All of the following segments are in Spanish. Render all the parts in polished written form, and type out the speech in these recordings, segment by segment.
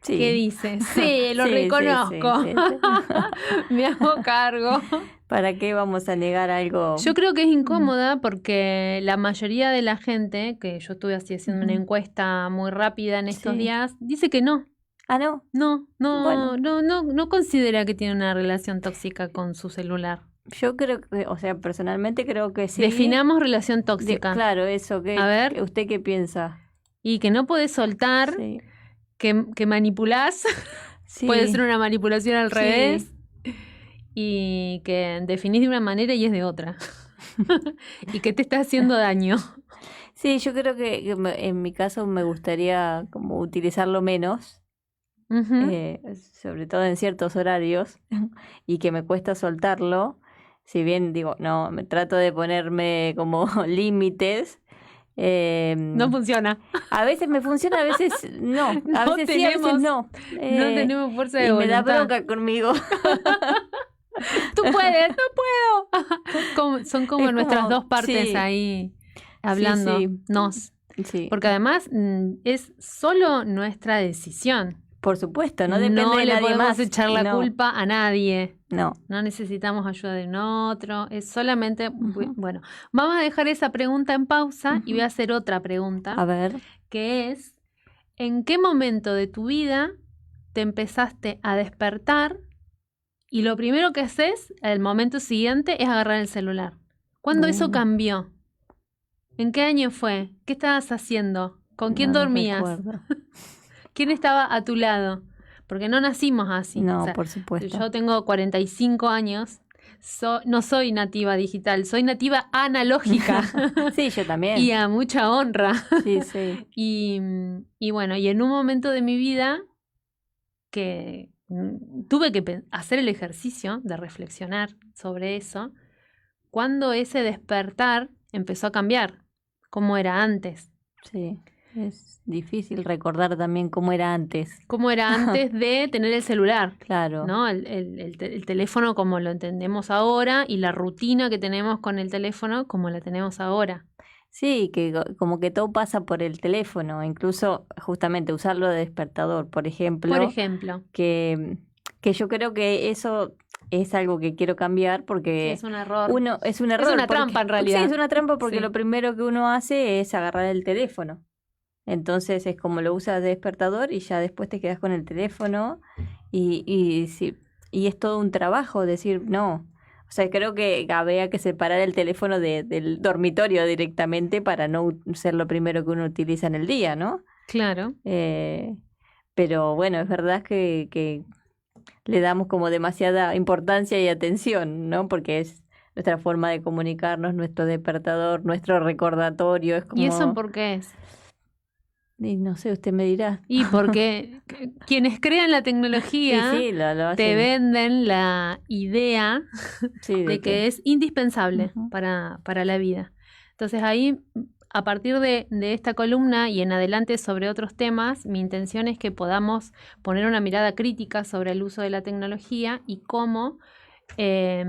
Sí. ¿Qué dice? Sí, lo Sí, reconozco. sí, sí, sí. Me hago cargo. ¿Para qué vamos a negar algo? Yo creo que es incómoda porque la mayoría de la gente, que yo estuve así haciendo una Ujú. encuesta muy rápida en estos Sí. días, dice que no. Ah, no. Bueno, No considera que tiene una relación tóxica con su celular. yo creo que, o sea, personalmente creo que sí. Definamos relación tóxica. Claro, eso, A ver, ¿usted qué piensa? y que no podés soltar, Sí, que manipulás, puede sí, ser una manipulación al sí. revés, y que definís de una manera y es de otra. Y que te está haciendo daño. Sí, yo creo que en mi caso me gustaría como utilizarlo menos, Ujú. sobre todo en ciertos horarios, y que me cuesta soltarlo. Si bien digo, no, me trato de ponerme como límites. No funciona. A veces me funciona, a veces no. A No veces sí, a veces tenemos, no. no tenemos fuerza de Y me da voluntad. bronca conmigo. Tú puedes, no puedo. Son como Es nuestras como, dos partes sí, ahí sí, hablándonos. sí. Porque además es solo nuestra decisión. Por supuesto, no depende No de le nadie podemos más. echar la No, culpa a nadie. no. No necesitamos ayuda de un otro. Es solamente, Ujú, bueno, vamos a dejar esa pregunta en pausa y voy ujú. a hacer otra pregunta, A ver. que es, ¿en qué momento de tu vida te empezaste a despertar y lo primero que haces al momento siguiente es agarrar el celular? ¿Cuándo eso Uh, cambió? ¿En qué año fue? ¿Qué estabas haciendo? ¿Con quién no lo dormías? recuerdo. ¿Quién estaba a tu lado? Porque no nacimos así. O No, sea, por supuesto. yo tengo 45 años, no soy nativa digital, soy nativa analógica Sí, yo y también. a mucha honra. Sí, sí. Y bueno, y en un momento de mi vida que tuve que hacer el ejercicio de reflexionar sobre eso, cuando ese despertar empezó a cambiar, cómo era antes. Sí. Es difícil recordar también cómo era antes. Cómo era antes de tener el celular, Claro. ¿no? El teléfono como lo entendemos ahora y la rutina que tenemos con el teléfono como la tenemos ahora. Sí, que como que todo pasa por el teléfono, incluso justamente usarlo de despertador, por Por ejemplo, ejemplo, que, que yo creo que eso es algo que quiero cambiar sí, porque es un error. uno es un Es error, una trampa en sí, realidad. es una trampa porque Sí. lo primero que uno hace es agarrar el teléfono. Entonces es como lo usas de despertador y ya después te quedas con el teléfono y, sí, y es todo un trabajo decir no. O sea, creo que habría que separar el teléfono del dormitorio directamente para no ser lo primero que uno utiliza en el día, ¿no? Claro. Eh, pero bueno, es verdad que le damos como demasiada importancia y atención, ¿no? Porque es nuestra forma de comunicarnos, nuestro despertador, nuestro recordatorio, es ¿Y eso como, por qué es? y no sé, usted me dirá. Y porque quienes crean la Y tecnología sí, lo te hacen, venden la idea sí, de de que que, es indispensable ujú, para la vida. Entonces ahí, a partir de esta columna y en adelante sobre otros temas, mi intención es que podamos poner una mirada crítica sobre el uso de la tecnología y cómo, eh,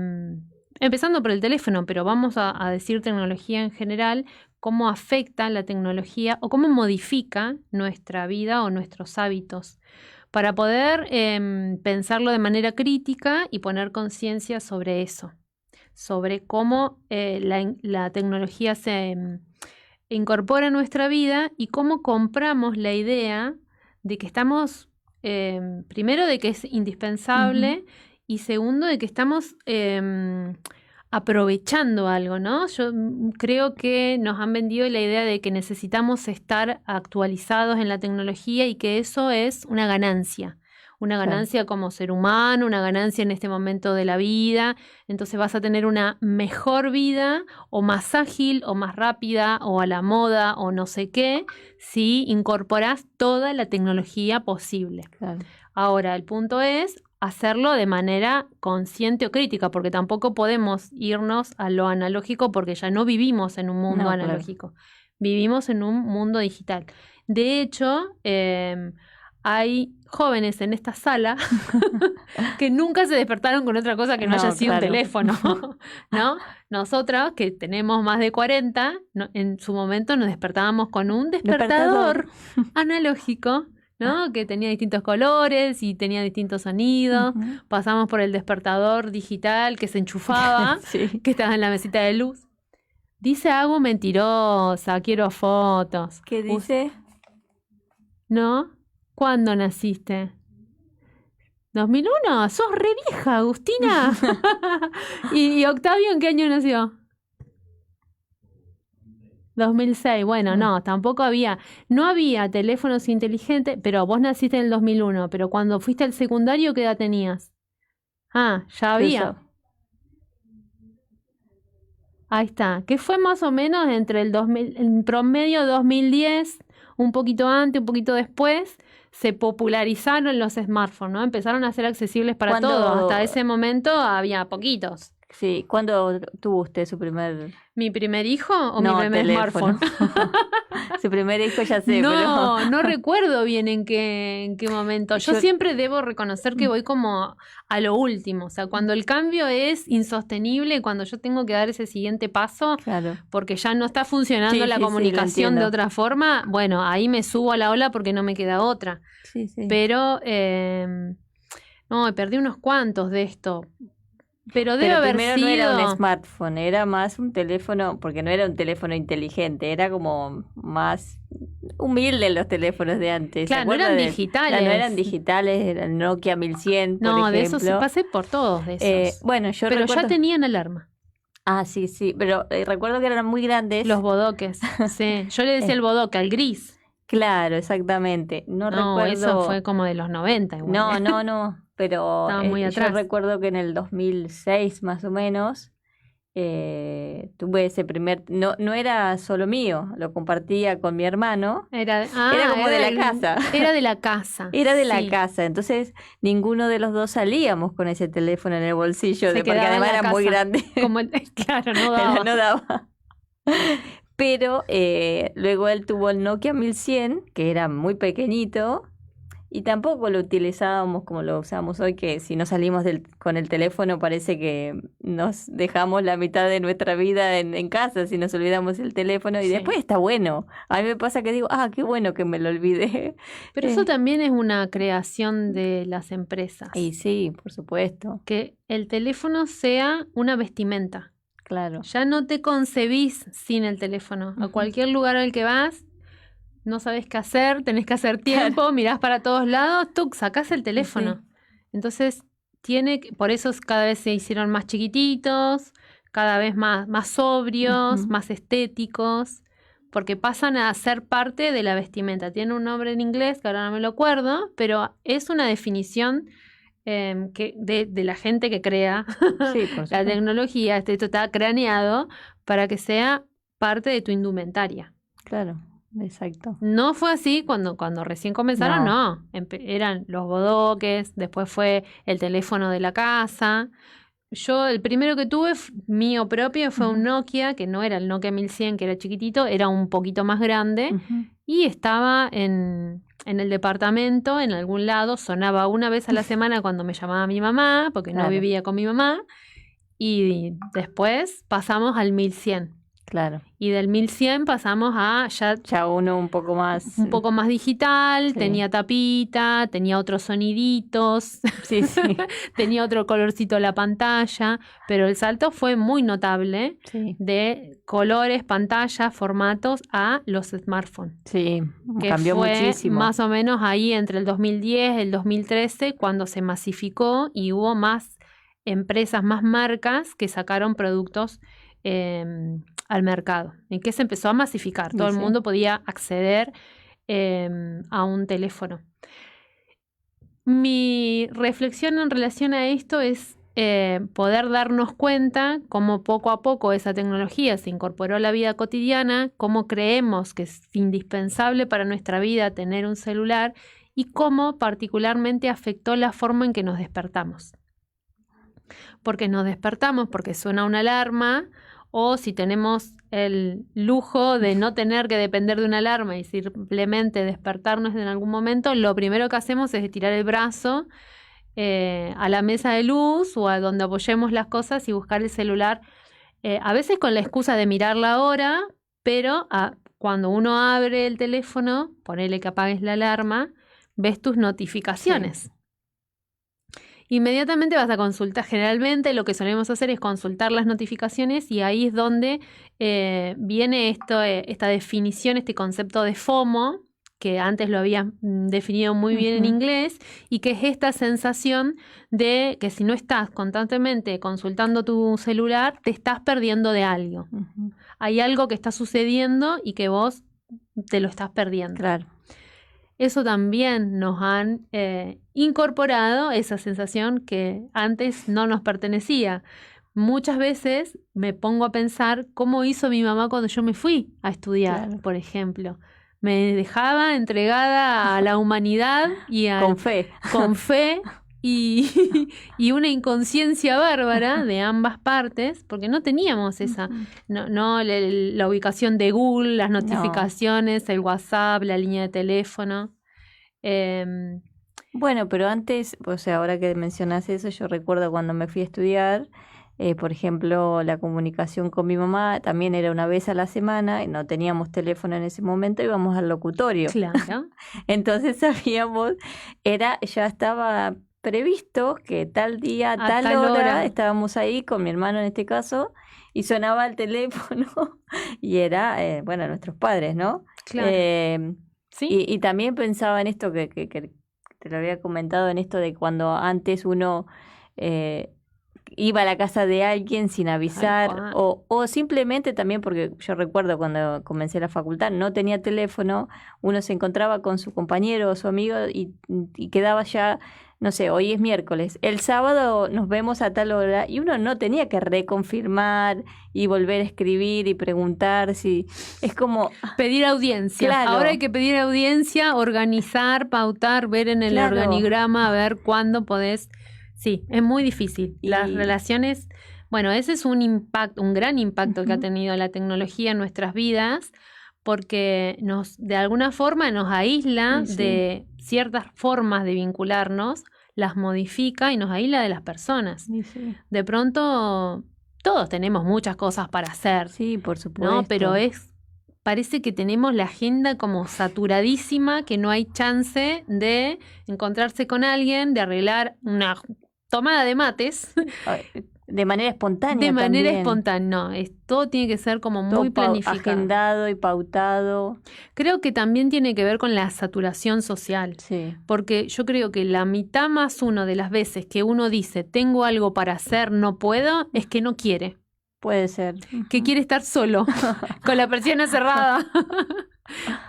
empezando por el teléfono, pero vamos a decir tecnología en general, cómo afecta la tecnología o cómo modifica nuestra vida o nuestros hábitos para poder pensarlo de manera crítica y poner conciencia sobre eso, sobre cómo la tecnología se incorpora a nuestra vida y cómo compramos la idea de que estamos, primero, de que es ujú. indispensable y segundo, de que estamos aprovechando algo, ¿no? Yo creo que nos han vendido la idea de que necesitamos estar actualizados en la tecnología y que eso es una Claro. ganancia como ser humano, una ganancia en este momento de la vida, entonces vas a tener una mejor vida o más ágil o más rápida o a la moda o no sé qué, si incorporas toda la tecnología posible. Claro. Ahora, el punto es hacerlo de manera consciente o crítica, porque tampoco podemos irnos a lo analógico porque ya no vivimos en un mundo No, claro. analógico, vivimos en un mundo digital. De hecho, hay jóvenes en esta sala que nunca se despertaron con otra cosa que no haya No, sido un claro. teléfono, ¿no? Nosotras, que tenemos más de 40, en su momento nos despertábamos con un Despertador. despertador analógico ¿no? Que tenía distintos colores y tenía distintos sonidos. Pasamos por el despertador digital que se enchufaba, Sí. que estaba en la mesita de luz. Dice algo mentirosa, quiero fotos. ¿Qué dice? ¿No? ¿Cuándo naciste? ¿2001? ¡Sos re vieja, Agustina! ¿Y Octavio en qué año nació? 2006. Bueno, no, tampoco no había teléfonos inteligentes, pero vos naciste en el 2001, pero cuando fuiste al secundario, ¿qué edad tenías? Ah, ya había. Ahí está, que fue más o menos entre el 2000, en promedio 2010, un poquito antes, un poquito después, se popularizaron los smartphones, ¿no? Empezaron a ser accesibles para todos. Hasta ese momento había poquitos. Sí, ¿cuándo tuvo usted su primer... ¿Mi primer hijo o mi primer smartphone? Su primer hijo ya sé, pero... No recuerdo bien en qué momento. Yo siempre debo reconocer que voy como a lo último. O sea, cuando el cambio es insostenible, cuando yo tengo que dar ese siguiente paso, claro, porque ya no está funcionando la comunicación de otra forma, bueno, ahí me subo a la ola porque no me queda otra. Sí, sí. Pero, no, perdí unos cuantos de esto. Pero debe haber primero sido... no era un smartphone, era más un teléfono, porque no era un teléfono inteligente, era como más humilde los teléfonos de antes. Claro, no eran digitales. No eran digitales, era el Nokia 1100, por ejemplo. No, de esos pasé por todos de esos. Bueno, yo pero recuerdo... ya tenían alarma. Ah, sí, sí, pero recuerdo que eran muy grandes. Los bodoques, sí. Yo le decía el bodoque, al gris. Claro, exactamente. No recuerdo... eso fue como de los 90 igual. No. Pero yo recuerdo que en el 2006 más o menos tuve ese primer... No era solo mío, lo compartía con mi hermano. Era como de la casa. Era de la casa. Era de la casa, entonces ninguno de los dos salíamos con ese teléfono en el bolsillo, porque además era muy grande. Claro, no daba. No daba. Pero luego él tuvo el Nokia 1100, que era muy pequeñito. Y tampoco lo utilizábamos como lo usamos hoy, que si no salimos con el teléfono parece que nos dejamos la mitad de nuestra vida en casa si nos olvidamos el teléfono. Y después está bueno. A mí me pasa que digo, qué bueno que me lo olvidé. Pero eso también es una creación de las empresas. Y sí, por supuesto. Que el teléfono sea una vestimenta. Claro. Ya no te concebís sin el teléfono. A cualquier lugar al que vas... No sabes qué hacer, tenés que hacer tiempo, mirás para todos lados, sacás el teléfono. Sí. Entonces, por eso cada vez se hicieron más chiquititos, cada vez más sobrios, más estéticos, porque pasan a ser parte de la vestimenta. Tiene un nombre en inglés, que ahora no me lo acuerdo, pero es una definición de la gente que crea la tecnología. Esto está craneado para que sea parte de tu indumentaria. Claro. Exacto. No fue así cuando recién comenzaron, no. Eran los bodoques, después fue el teléfono de la casa. Yo el primero que tuve, mío propio, fue un Nokia, que no era el Nokia 1100, que era chiquitito, era un poquito más grande, y estaba en el departamento, en algún lado, sonaba una vez a la semana cuando me llamaba mi mamá, porque no vivía con mi mamá, y después pasamos al 1100. Claro. Y del 1100 pasamos a ya uno un poco más digital, tenía tapita, tenía otros soniditos, tenía otro colorcito la pantalla, pero el salto fue muy notable de colores, pantallas, formatos a los smartphones. Sí, que cambió fue muchísimo. Más o menos ahí entre el 2010 y el 2013 cuando se masificó y hubo más empresas, más marcas que sacaron productos al mercado, en que se empezó a masificar. Todo el mundo podía acceder a un teléfono. Mi reflexión en relación a esto es poder darnos cuenta cómo poco a poco esa tecnología se incorporó a la vida cotidiana, cómo creemos que es indispensable para nuestra vida tener un celular y cómo particularmente afectó la forma en que nos despertamos. Porque nos despertamos porque suena una alarma, o si tenemos el lujo de no tener que depender de una alarma y simplemente despertarnos en algún momento, lo primero que hacemos es estirar el brazo a la mesa de luz o a donde apoyemos las cosas y buscar el celular, a veces con la excusa de mirar la hora, pero cuando uno abre el teléfono, ponele que apagues la alarma, ves tus notificaciones. Inmediatamente vas a consultar. Generalmente lo que solemos hacer es consultar las notificaciones y ahí es donde viene esta definición, este concepto de FOMO, que antes lo había definido muy bien en inglés, y que es esta sensación de que si no estás constantemente consultando tu celular, te estás perdiendo de algo. Hay algo que está sucediendo y que vos te lo estás perdiendo. Claro. Eso también nos han incorporado esa sensación que antes no nos pertenecía. Muchas veces me pongo a pensar cómo hizo mi mamá cuando yo me fui a estudiar, claro, por ejemplo. Me dejaba entregada a la humanidad y con fe. Con fe y una inconsciencia bárbara de ambas partes, porque no teníamos esa, la ubicación de Google, las notificaciones, el WhatsApp, la línea de teléfono. Bueno, pero antes, o sea, ahora que mencionas eso, yo recuerdo cuando me fui a estudiar, por ejemplo, la comunicación con mi mamá también era una vez a la semana, y no teníamos teléfono en ese momento, íbamos al locutorio. Claro. Entonces sabíamos, ya estaba previsto que tal día, a tal hora, estábamos ahí con mi hermano en este caso, y sonaba el teléfono, y era, bueno, nuestros padres, ¿no? Claro. ¿Sí? Y también pensaba en esto que te lo había comentado, en esto de cuando antes uno iba a la casa de alguien sin avisar, o simplemente también, porque yo recuerdo cuando comencé la facultad, no tenía teléfono, uno se encontraba con su compañero o su amigo y quedaba ya, no sé, hoy es miércoles, el sábado nos vemos a tal hora, y uno no tenía que reconfirmar y volver a escribir y preguntar si es como pedir audiencia. Claro. Ahora hay que pedir audiencia, organizar, pautar, ver en el organigrama, ver cuándo podés. Sí, es muy difícil. Las relaciones, bueno, ese es un impacto, un gran impacto que ha tenido la tecnología en nuestras vidas, porque de alguna forma nos aísla de ciertas formas de vincularnos, las modifica y nos aísla de las personas. Sí. De pronto, todos tenemos muchas cosas para hacer. Sí, por supuesto. ¿No? Pero parece que tenemos la agenda como saturadísima, que no hay chance de encontrarse con alguien, de arreglar una tomada de mates. De manera espontánea. De manera también. espontánea, no. Todo tiene que ser como muy planificado. Agendado y pautado. Creo que también tiene que ver con la saturación social. Sí. Porque yo creo que la mitad más uno de las veces que uno dice tengo algo para hacer, no puedo, es que no quiere. Puede ser. Que quiere estar solo, con la persiana cerrada,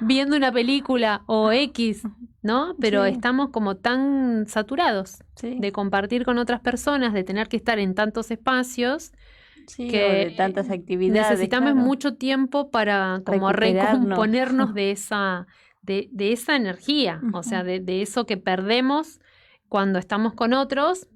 viendo una película o X, ¿no? Pero estamos como tan saturados de compartir con otras personas, de tener que estar en tantos espacios, que de tantas actividades. Necesitamos mucho tiempo para como recomponernos de esa energía, o sea, de eso que perdemos cuando estamos con otros.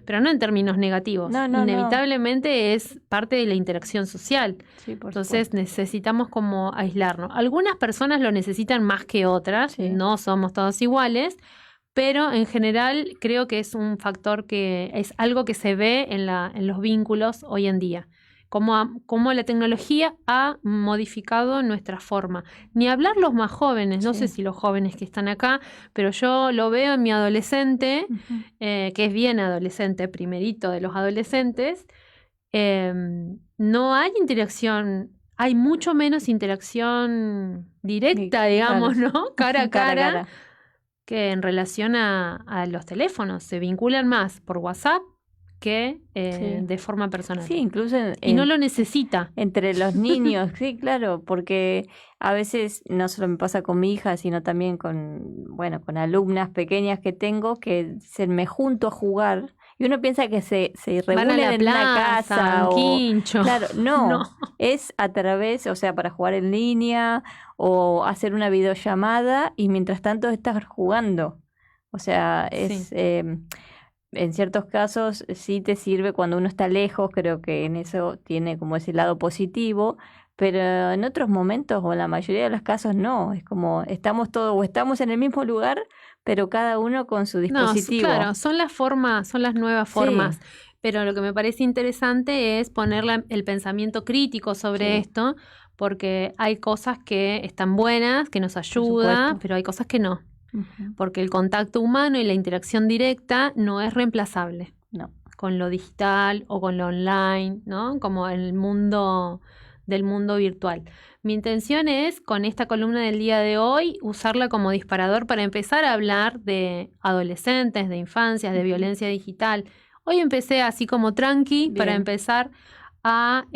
Pero no en términos negativos. Inevitablemente es parte de la interacción social. Sí, Entonces necesitamos como aislarnos. Algunas personas lo necesitan más que otras, no somos todos iguales, pero en general creo que es un factor que es algo que se ve en los vínculos hoy en día. Cómo la tecnología ha modificado nuestra forma. Ni hablar los más jóvenes, no sé si los jóvenes que están acá, pero yo lo veo en mi adolescente, que es bien adolescente, primerito de los adolescentes. No hay interacción, hay mucho menos interacción directa, digamos, ¿no? Cara a cara, que en relación a los teléfonos. Se vinculan más por WhatsApp que de forma personal. Sí, incluso y no lo necesita. Entre los niños, sí, claro, porque a veces no solo me pasa con mi hija, sino también con alumnas pequeñas que tengo que me junto a jugar y uno piensa que se reúnen en una casa o quincho. Claro, no, es a través, o sea, para jugar en línea o hacer una videollamada y mientras tanto estás jugando. O sea, es en ciertos casos sí te sirve cuando uno está lejos, creo que en eso tiene como ese lado positivo, pero en otros momentos o en la mayoría de los casos no, es como estamos todos o estamos en el mismo lugar, pero cada uno con su dispositivo. No, claro, son las nuevas formas, pero lo que me parece interesante es poner el pensamiento crítico sobre esto, porque hay cosas que están buenas, que nos ayudan, pero hay cosas que no. porque el contacto humano y la interacción directa no es reemplazable. No. Con lo digital o con lo online, ¿no? Como el mundo del mundo virtual. Mi intención es, con esta columna del día de hoy, usarla como disparador para empezar a hablar de adolescentes, de infancias, de violencia digital. Hoy empecé así como tranqui. Bien. Para empezar a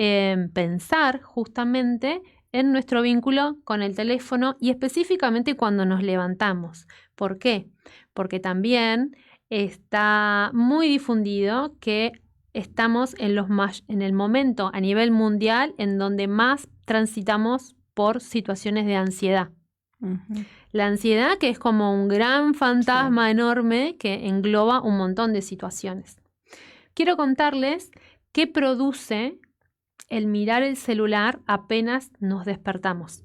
pensar justamente en nuestro vínculo con el teléfono y específicamente cuando nos levantamos. ¿Por qué? Porque también está muy difundido que estamos en el momento a nivel mundial en donde más transitamos por situaciones de ansiedad. La ansiedad, que es como un gran fantasma enorme que engloba un montón de situaciones. Quiero contarles qué produce el mirar el celular apenas nos despertamos.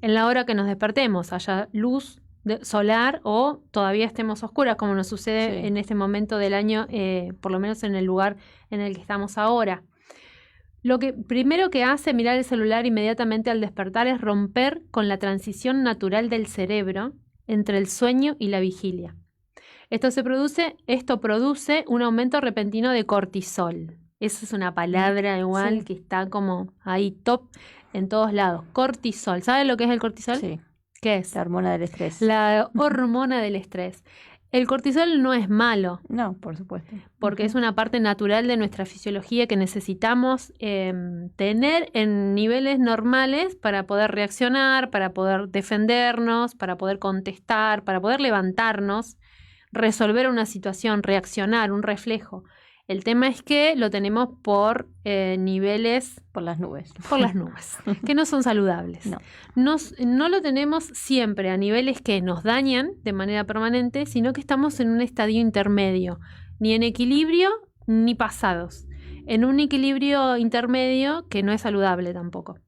En la hora que nos despertemos, haya luz solar o todavía estemos oscuras, como nos sucede en este momento del año, por lo menos en el lugar en el que estamos ahora. Lo que primero que hace mirar el celular inmediatamente al despertar es romper con la transición natural del cerebro entre el sueño y la vigilia. Esto produce un aumento repentino de cortisol. Esa es una palabra igual que está como ahí top en todos lados. Cortisol. ¿Saben lo que es el cortisol? Sí. ¿Qué es? La hormona del estrés. La hormona del estrés. El cortisol no es malo. No, por supuesto. Porque es una parte natural de nuestra fisiología que necesitamos tener en niveles normales para poder reaccionar, para poder defendernos, para poder contestar, para poder levantarnos, resolver una situación, reaccionar, un reflejo. El tema es que lo tenemos por niveles... Por las nubes. Por las nubes, que no son saludables. No. No lo tenemos siempre a niveles que nos dañan de manera permanente, sino que estamos en un estadio intermedio, ni en equilibrio ni pasados. En un equilibrio intermedio que no es saludable tampoco.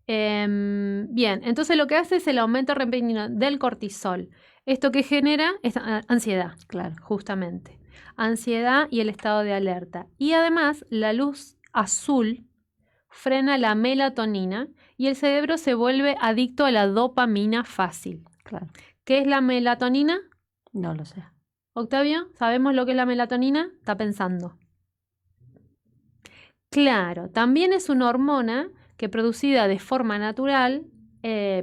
Bien, entonces lo que hace es el aumento repentino del cortisol. Esto que genera es ansiedad, claro, justamente. Ansiedad y el estado de alerta. Y además la luz azul frena la melatonina y el cerebro se vuelve adicto a la dopamina fácil. Claro. ¿Qué es la melatonina? No lo sé. Octavio, ¿sabemos lo que es la melatonina? Está pensando. Claro, también es una hormona que producida de forma natural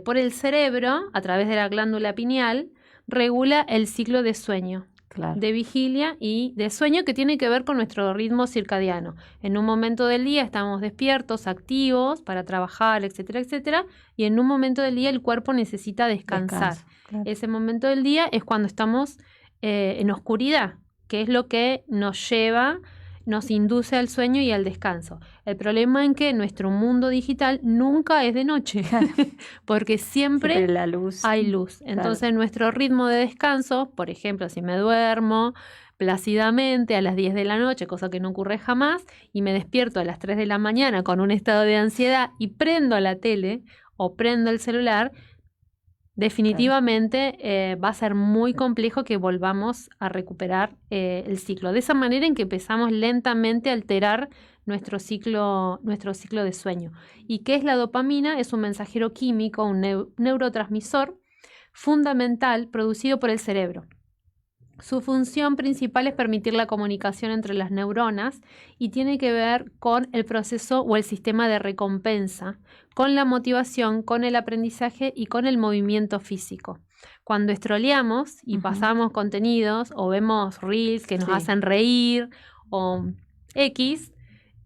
por el cerebro a través de la glándula pineal regula el ciclo de sueño. Claro. De vigilia y de sueño que tiene que ver con nuestro ritmo circadiano. En un momento del día estamos despiertos, activos para trabajar, etcétera, etcétera, y en un momento del día el cuerpo necesita descansar. Claro. Ese momento del día es cuando estamos en oscuridad, que es lo que nos induce al sueño y al descanso. El problema es que nuestro mundo digital nunca es de noche, porque siempre la luz. Hay luz. Entonces, claro, nuestro ritmo de descanso, por ejemplo, si me duermo plácidamente a las 10 de la noche, cosa que no ocurre jamás, y me despierto a las 3 de la mañana con un estado de ansiedad y prendo la tele o prendo el celular, definitivamente va a ser muy complejo que volvamos a recuperar el ciclo. De esa manera en que empezamos lentamente a alterar nuestro ciclo de sueño. ¿Y qué es la dopamina? Es un mensajero químico, un neurotransmisor fundamental producido por el cerebro. Su función principal es permitir la comunicación entre las neuronas y tiene que ver con el proceso o el sistema de recompensa, con la motivación, con el aprendizaje y con el movimiento físico. Cuando scrolleamos y pasamos contenidos o vemos reels que nos hacen reír o X,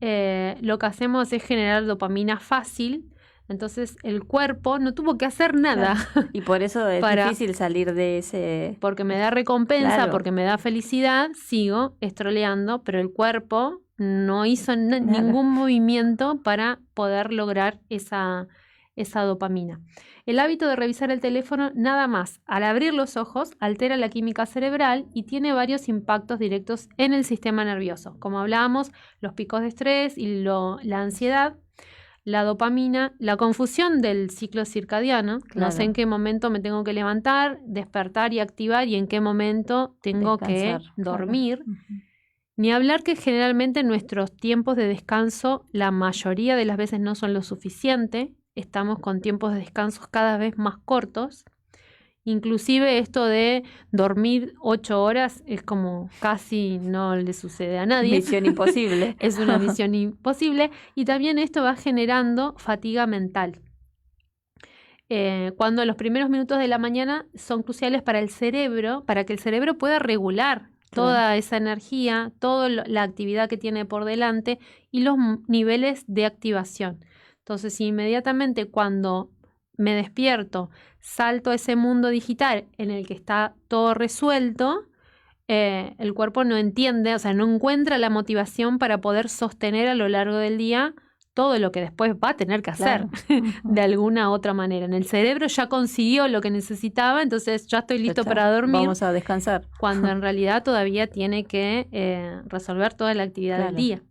lo que hacemos es generar dopamina fácil. Entonces el cuerpo no tuvo que hacer nada. Claro. Y por eso es difícil salir de ese... Porque me da recompensa, porque me da felicidad, sigo scrolleando, pero el cuerpo no hizo ningún movimiento para poder lograr esa dopamina. El hábito de revisar el teléfono nada más al abrir los ojos altera la química cerebral y tiene varios impactos directos en el sistema nervioso. Como hablábamos, los picos de estrés y la ansiedad, la dopamina, la confusión del ciclo circadiano. Claro. No sé en qué momento me tengo que levantar, despertar y activar y en qué momento tengo que dormir. Claro. Ni hablar que generalmente nuestros tiempos de descanso la mayoría de las veces no son lo suficiente. Estamos con tiempos de descanso cada vez más cortos. Inclusive esto de dormir 8 horas es como casi no le sucede a nadie. Misión imposible. Es una misión imposible. Y también esto va generando fatiga mental. Cuando los primeros minutos de la mañana son cruciales para el cerebro, para que el cerebro pueda regular toda esa energía, toda la actividad que tiene por delante y los niveles de activación. Entonces, inmediatamente cuando me despierto, salto a ese mundo digital en el que está todo resuelto, el cuerpo no entiende, o sea, no encuentra la motivación para poder sostener a lo largo del día todo lo que después va a tener que hacer de alguna otra manera. En el cerebro ya consiguió lo que necesitaba, entonces ya estoy listo para dormir. Vamos a descansar. Cuando en realidad todavía tiene que resolver toda la actividad del día.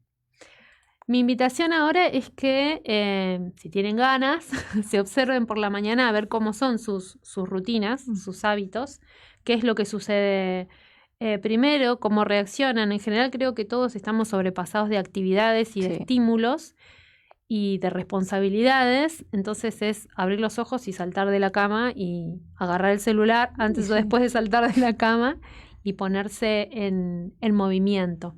Mi invitación ahora es que, si tienen ganas, se observen por la mañana a ver cómo son sus rutinas, sus hábitos, qué es lo que sucede primero, cómo reaccionan. En general creo que todos estamos sobrepasados de actividades y de estímulos y de responsabilidades, entonces es abrir los ojos y saltar de la cama y agarrar el celular antes o después de saltar de la cama y ponerse en movimiento.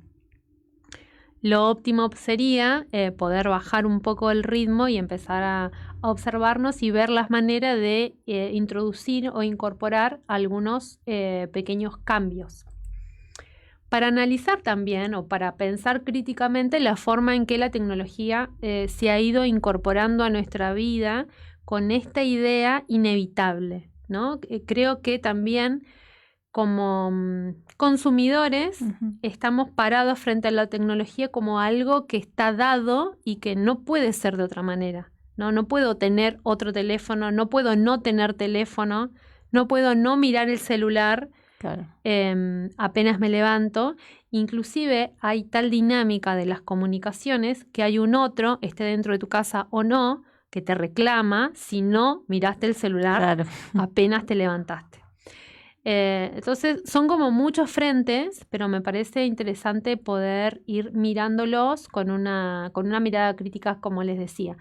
Lo óptimo sería poder bajar un poco el ritmo y empezar a observarnos y ver las maneras de introducir o incorporar algunos pequeños cambios. Para analizar también o para pensar críticamente la forma en que la tecnología se ha ido incorporando a nuestra vida con esta idea inevitable, ¿no? Creo que también como consumidores estamos parados frente a la tecnología como algo que está dado y que no puede ser de otra manera, ¿no? No puedo tener otro teléfono, no puedo no tener teléfono, no puedo no mirar el celular. Claro. Apenas me levanto. Inclusive hay tal dinámica de las comunicaciones que hay un otro, esté dentro de tu casa o no, que te reclama si no miraste el celular apenas te levantaste. Entonces son como muchos frentes, pero me parece interesante poder ir mirándolos con una mirada crítica, como les decía.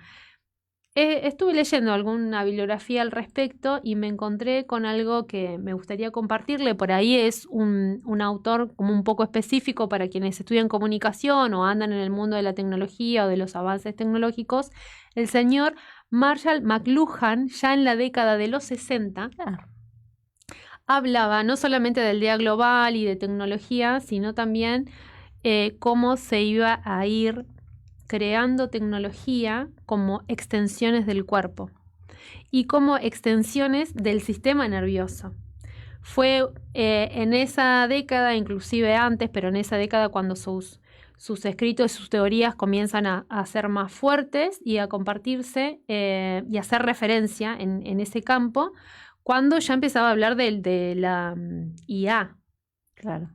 Estuve leyendo alguna bibliografía al respecto y me encontré con algo que me gustaría compartirle. Por ahí es un autor como un poco específico para quienes estudian comunicación o andan en el mundo de la tecnología o de los avances tecnológicos. El señor Marshall McLuhan, ya en la década de los 60, hablaba no solamente del día global y de tecnología, sino también cómo se iba a ir creando tecnología como extensiones del cuerpo y como extensiones del sistema nervioso. Fue en esa década, inclusive antes, pero en esa década cuando sus escritos y sus teorías comienzan a ser más fuertes y a compartirse y a hacer referencia en ese campo, cuando ya empezaba a hablar de la IA. Claro.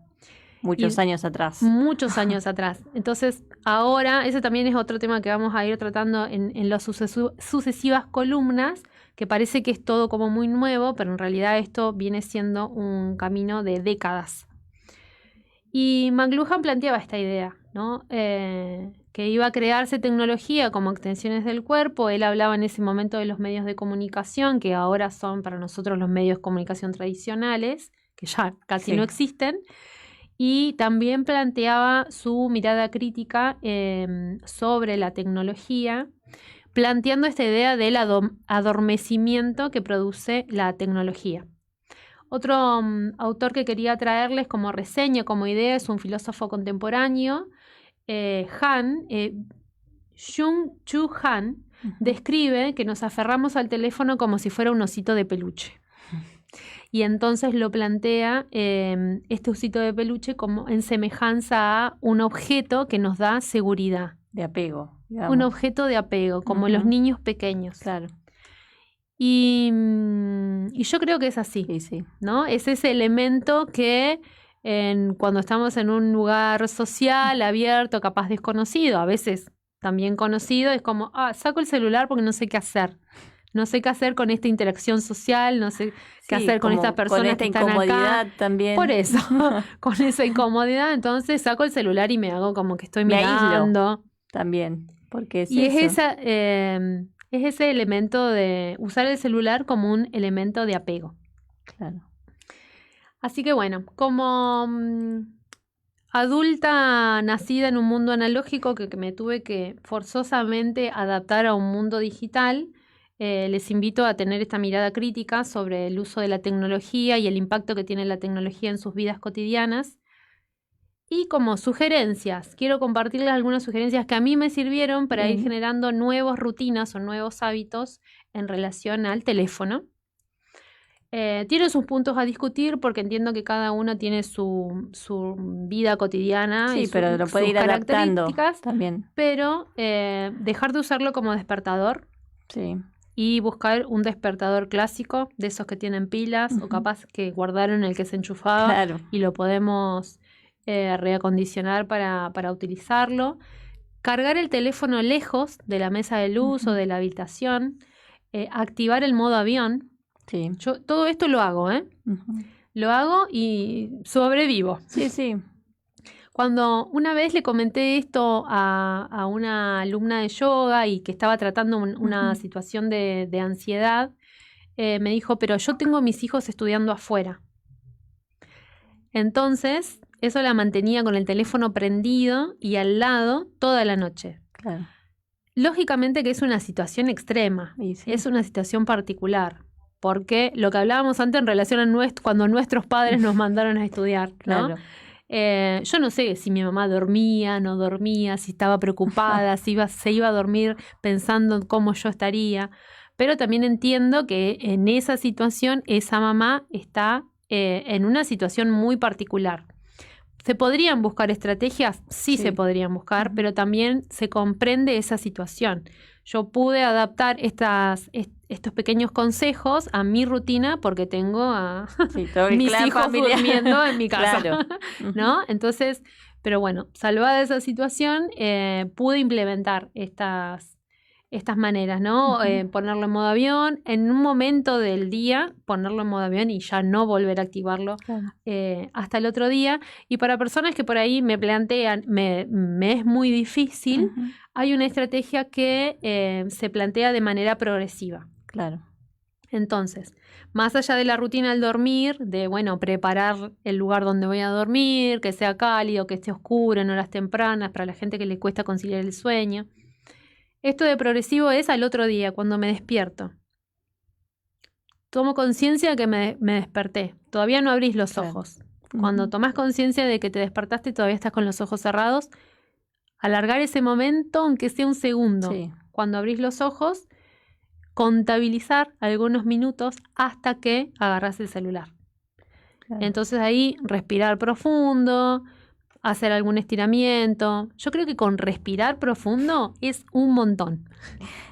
Muchos años atrás. Muchos años atrás. Entonces, ahora, ese también es otro tema que vamos a ir tratando en las sucesivas columnas, que parece que es todo como muy nuevo, pero en realidad esto viene siendo un camino de décadas. Y McLuhan planteaba esta idea, ¿no? Que iba a crearse tecnología como extensiones del cuerpo. Él hablaba en ese momento de los medios de comunicación, que ahora son para nosotros los medios de comunicación tradicionales, que ya casi no existen. Y también planteaba su mirada crítica sobre la tecnología, planteando esta idea del adormecimiento que produce la tecnología. Otro autor que quería traerles como reseña, como idea, es un filósofo contemporáneo, Byung-Chul Han, describe que nos aferramos al teléfono como si fuera un osito de peluche. Y entonces lo plantea este osito de peluche como en semejanza a un objeto que nos da seguridad. De apego, digamos. Un objeto de apego, como los niños pequeños. Claro. Y yo creo que es así, ¿no? Es ese elemento que cuando estamos en un lugar social, abierto, capaz desconocido, a veces también conocido, es como, saco el celular porque no sé qué hacer. No sé qué hacer con esta interacción social, no sé qué hacer con estas personas que están acá. Con esta incomodidad también. Por eso, con esa incomodidad, entonces saco el celular y me hago como que estoy mirando. Aíslo también, porque es ese elemento de usar el celular como un elemento de apego. Claro. Así que bueno, como adulta nacida en un mundo analógico que me tuve que forzosamente adaptar a un mundo digital, les invito a tener esta mirada crítica sobre el uso de la tecnología y el impacto que tiene la tecnología en sus vidas cotidianas. Y como sugerencias, quiero compartirles algunas sugerencias que a mí me sirvieron para ir generando nuevas rutinas o nuevos hábitos en relación al teléfono. Tiene sus puntos a discutir porque entiendo que cada uno tiene su vida cotidiana Sí, y pero lo puede sus ir adaptando características, también. pero dejar de usarlo como despertador Sí. y buscar un despertador clásico, de esos que tienen pilas o capaz que guardaron el que se enchufaba Claro. y lo podemos reacondicionar para utilizarlo. Cargar el teléfono lejos de la mesa de luz o de la habitación. Activar el modo avión. Sí. Yo todo esto lo hago, Lo hago y sobrevivo. Sí, sí. Cuando una vez le comenté esto a una alumna de yoga y que estaba tratando una situación de ansiedad, me dijo, pero yo tengo a mis hijos estudiando afuera. Entonces, eso la mantenía con el teléfono prendido y al lado toda la noche. Claro. Lógicamente que es una situación extrema, Sí. es una situación particular. Porque lo que hablábamos antes en relación a cuando nuestros padres nos mandaron a estudiar, ¿no? Claro. Yo no sé si mi mamá dormía, no dormía, si estaba preocupada, si se iba a dormir pensando en cómo yo estaría, pero también entiendo que en esa situación esa mamá está en una situación muy particular. ¿Se podrían buscar estrategias? Sí, se podrían buscar, pero también se comprende esa situación. Yo pude adaptar estos pequeños consejos a mi rutina porque tengo a mis hijos durmiendo en mi casa. Claro. ¿No? Entonces, pero bueno, salvada esa situación, pude implementar estas maneras, ¿no? Ponerlo en modo avión, en un momento del día, ponerlo en modo avión y ya no volver a activarlo hasta el otro día. Y para personas que por ahí me plantean, me es muy difícil, hay una estrategia que se plantea de manera progresiva. Claro. Entonces, más allá de la rutina del dormir, de, bueno, preparar el lugar donde voy a dormir, que sea cálido, que esté oscuro en horas tempranas, para la gente que le cuesta conciliar el sueño. Esto de progresivo es al otro día, cuando me despierto. Tomo conciencia de que me desperté. Todavía no abrís los ojos. Cuando tomás conciencia de que te despertaste y todavía estás con los ojos cerrados, alargar ese momento, aunque sea un segundo. Sí. Cuando abrís los ojos, contabilizar algunos minutos hasta que agarrás el celular. Claro. Entonces ahí respirar profundo, hacer algún estiramiento. Yo creo que con respirar profundo es un montón.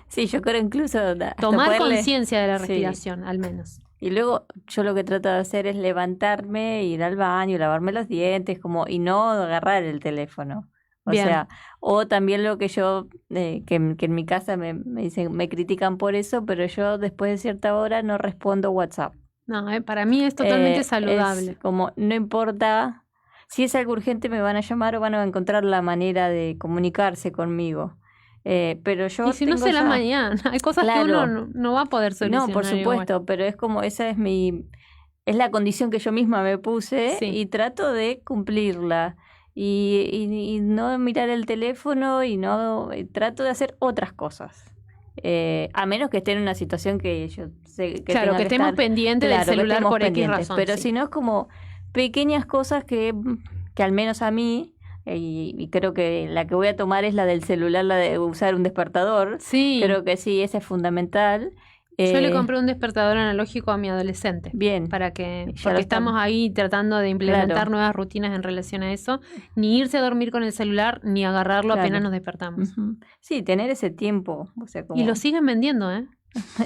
Sí, yo creo incluso tomar conciencia de la respiración, al menos. Y luego yo lo que trato de hacer es levantarme, ir al baño, lavarme los dientes, y no agarrar el teléfono. O sea, o también lo que yo, que en mi casa me dicen, me critican por eso, pero yo después de cierta hora no respondo WhatsApp. No, para mí es totalmente saludable. Es como, no importa, si es algo urgente me van a llamar o van a encontrar la manera de comunicarse conmigo. Pero yo y si no será mañana, hay cosas que uno no va a poder solucionar. No, por supuesto, igual. Pero es como, esa es la condición que yo misma me puse y trato de cumplirla. Y no mirar el teléfono y no trato de hacer otras cosas. A menos que esté en una situación que yo sé que claro, que estemos pendientes del celular por X razón. Pero si no es como pequeñas cosas que al menos a mí, y creo que la que voy a tomar es la del celular, la de usar un despertador. Sí. Creo que sí, esa es fundamental. Yo le compré un despertador analógico a mi adolescente. Bien. Porque estamos ahí tratando de implementar nuevas rutinas en relación a eso. Ni irse a dormir con el celular, ni agarrarlo apenas nos despertamos. Sí, tener ese tiempo. O sea, y lo siguen vendiendo, ¿eh?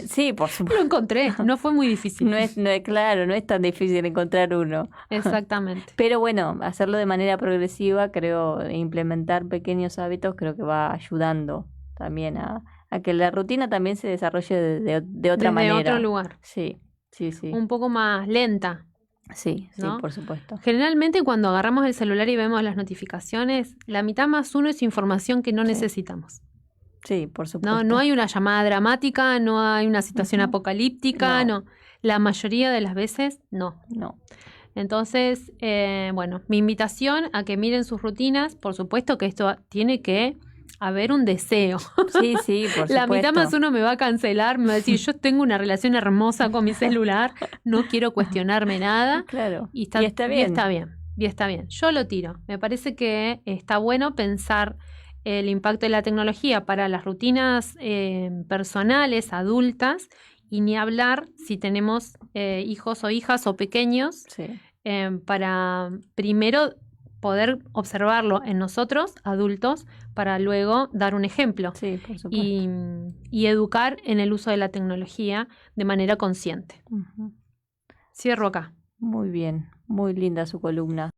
Sí, por supuesto. Lo encontré, no fue muy difícil. No es tan difícil encontrar uno. Exactamente. Pero bueno, hacerlo de manera progresiva, creo, implementar pequeños hábitos, creo que va ayudando también a que la rutina también se desarrolle de otra manera. De otro lugar. Sí. Un poco más lenta. Sí, ¿no? Por supuesto. Generalmente cuando agarramos el celular y vemos las notificaciones, la mitad más uno es información que no necesitamos. Sí, por supuesto. No hay una llamada dramática, no hay una situación apocalíptica, no. La mayoría de las veces no. No. Entonces, bueno, mi invitación a que miren sus rutinas, por supuesto que esto tiene que haber un deseo. Sí, sí, por La mitad más supuesto. uno me va a cancelar, me va a decir, yo tengo una relación hermosa con mi celular, no quiero cuestionarme nada. Claro. Y está bien. bien. Y está bien. Yo lo tiro. Me parece que está bueno pensar el impacto de la tecnología para las rutinas personales, adultas, y ni hablar si tenemos hijos o hijas o pequeños, Sí. para primero poder observarlo en nosotros, adultos, para luego dar un ejemplo Sí, por supuesto. y educar en el uso de la tecnología de manera consciente. Ujú. Cierro acá. Muy bien, muy linda su columna.